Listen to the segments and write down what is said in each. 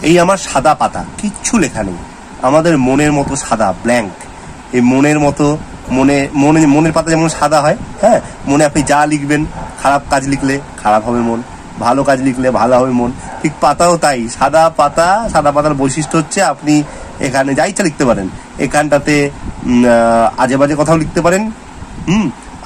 এই আমার সাদা পাতা, কিচ্ছু লেখা নেই, আমাদের মনের মতো সাদা, ব্ল্যাঙ্ক। এই মনের মতো, মনের পাতা যেমন সাদা হয়, হ্যাঁ, মনে আপনি যা লিখবেন, খারাপ কাজ লিখলে খারাপ হবে মন, ভালো কাজ লিখলে ভালো হবে মন, ঠিক পাতাও তাই, সাদা পাতা। সাদা পাতার বৈশিষ্ট্য হচ্ছে আপনি এখানে যা ইচ্ছা লিখতে পারেন, এখানটাতে আজে বাজে কথাও লিখতে পারেন,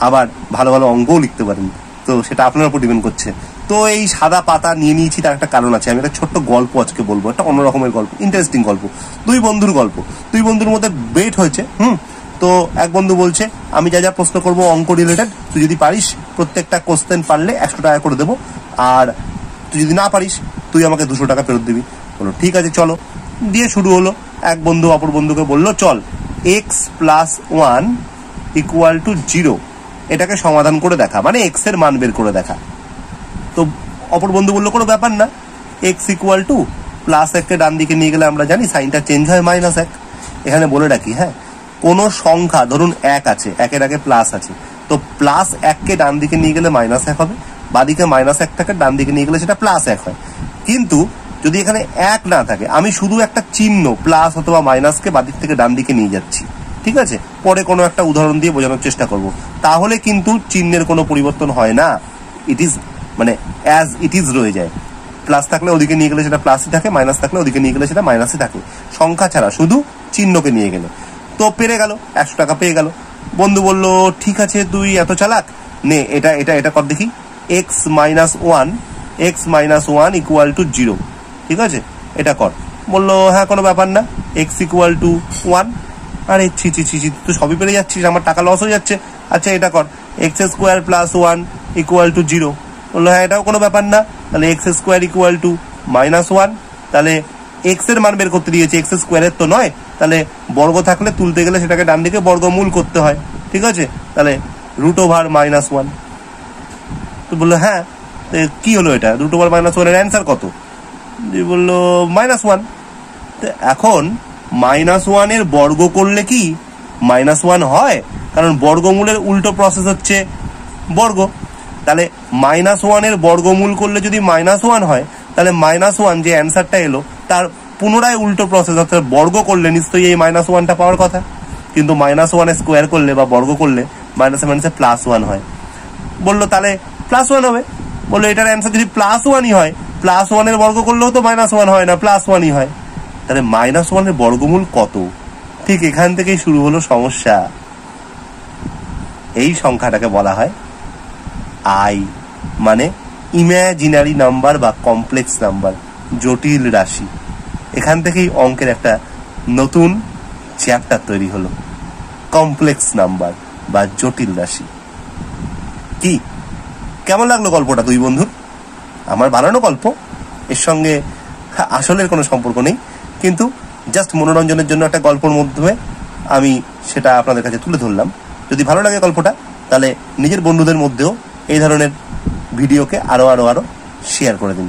আবার ভালো ভালো অঙ্কও লিখতে পারেন, তো সেটা আপনার উপর ডিপেন্ড করছে। তো এই সাদা পাতা নিয়ে নিয়েছি, তার একটা কারণ আছে। আমি একটা ছোট্ট গল্প আজকে বলবো, একটা অন্য রকমের গল্প, ইন্টারেস্টিং গল্প, দুই বন্ধুর গল্প। দুই বন্ধুর মধ্যে বেট হয়েছে। তো এক বন্ধু বলছে, আমি যা যা প্রশ্ন করবো অঙ্ক রিলেটেড, তুই যদি পারিস প্রত্যেকটা কোশ্চেন পারলে 100 টাকা করে দেবো, আর তুই যদি না পারিস তুই আমাকে 200 টাকা ফেরত দিবি। বলো ঠিক আছে চলো, দিয়ে শুরু হলো। এক বন্ধু অপর বন্ধুকে বললো, চল x+1 = 0 এটাকে সমাধান করে দেখা, মানে এক্স এর মান বের করে দেখা। তো অপর বন্ধু বললো, কোনো ব্যাপার না, x = +1 কে ডান দিকে নিয়ে গেলে আমরা জানি সাইনটা চেঞ্জ হয় -1। এখানে বলে রাখি, হ্যাঁ, কোন সংখ্যা ধরুন 1 আছে, 1-এর আগে প্লাস আছে, তো +1 কে ডান দিকে নিয়ে গেলে -1 হবে, বাদিকে -1 টাকে ডান দিকে নিয়ে গেলে সেটা +1 হয়। কিন্তু যদি এখানে 1 না থাকে, আমি শুধু একটা চিহ্ন প্লাস অথবা মাইনাসকে বাদিক থেকে ডান দিকে নিয়ে যাচ্ছি, ঠিক আছে, পরে কোনো একটা উদাহরণ দিয়ে বোঝানোর চেষ্টা করব, তাহলে কিন্তু চিহ্নের কোনো পরিবর্তন হয় না, ইট ইজ মানে অ্যাজ ইট ইজ রয়ে যায়। প্লাস থাকলে ওদিকে নিয়ে গেলে সেটা প্লাসই থাকে, মাইনাস থাকলে ওদিকে নিয়ে গেলে সেটা মাইনাসই থাকে, সংখ্যা ছাড়া, শুধু চিহ্নকে নিয়ে গেলে। তো পেরে গেল, 100 টাকা পেয়ে গেল। বন্ধু বলল, ঠিক আছে তুই এত চালাক, নে এটা এটা এটা কর দেখি, x-1 = 0, ঠিক আছে, এটা কর। বললো হ্যাঁ কোনো ব্যাপার না, x = 1। আরে ছি ছি ছি ছি, তুই সবই পেরে যাচ্ছিস, আমার টাকা লস হয়ে যাচ্ছে। আচ্ছা এটা কর, x² + 1 = 0। বললো হ্যাঁ এটাও কোনো ব্যাপার না, তাহলে x² = -1। তাহলে x এর মান বের করতে দিয়েছে, x² এর তো নয়, তাহলে বর্গ থাকলে তুলতে গেলে সেটাকে ডান দিকে বর্গমূল করতে হয়, ঠিক আছে, তাহলে √(-1)। তো বললো হ্যাঁ, কি হলো এটা, √(-1) এর অ্যান্সার কত? বললো -1। তো এখন -1 এর বর্গ করলে কি -1 হয়? কারণ বর্গমূলের উল্টো প্রসেস হচ্ছে বর্গ। তাহলে -1 এর বর্গমূল করলে যদি -1 হয়, তাহলে -1 যে অ্যান্সারটা এলো তার পুনরায় উল্টো প্রসেস, অর্থাৎ বর্গ করলে নিশ্চয়ই এই -1টা পাওয়ার কথা। কিন্তু -1 এর স্কোয়ার করলে বা বর্গ করলে -1 হয়। বললো তাহলে +1 হবে। বললো এটার অ্যান্সার যদি +1ই হয়, +1 এর বর্গ করলেও তো -1 হয় না, +1ই হয়। তাহলে -1 এর বর্গমূল কত? ঠিক এখান থেকেই শুরু হলো সমস্যা। এই সংখ্যাটাকে বলা হয় আই, মানে ইমাজিনারি নাম্বার বা কমপ্লেক্স নাম্বার, জটিল রাশি। এখান থেকেই অঙ্কের একটা নতুন চ্যাপ্টার তৈরি হলো, কমপ্লেক্স নাম্বার বা জটিল রাশি। কি কেমন লাগলো গল্পটা দুই বন্ধুর? আমার বানানো গল্প, এর সঙ্গে আসলের কোনো সম্পর্ক নেই, কিন্তু জাস্ট মনোরঞ্জনের জন্য একটা গল্পের মাধ্যমে আমি সেটা আপনাদের কাছে তুলে ধরলাম। যদি ভালো লাগে গল্পটা, তাহলে নিজের বন্ধুদের মধ্যেও এই ধরনের ভিডিওকে আরো শেয়ার করে দিন।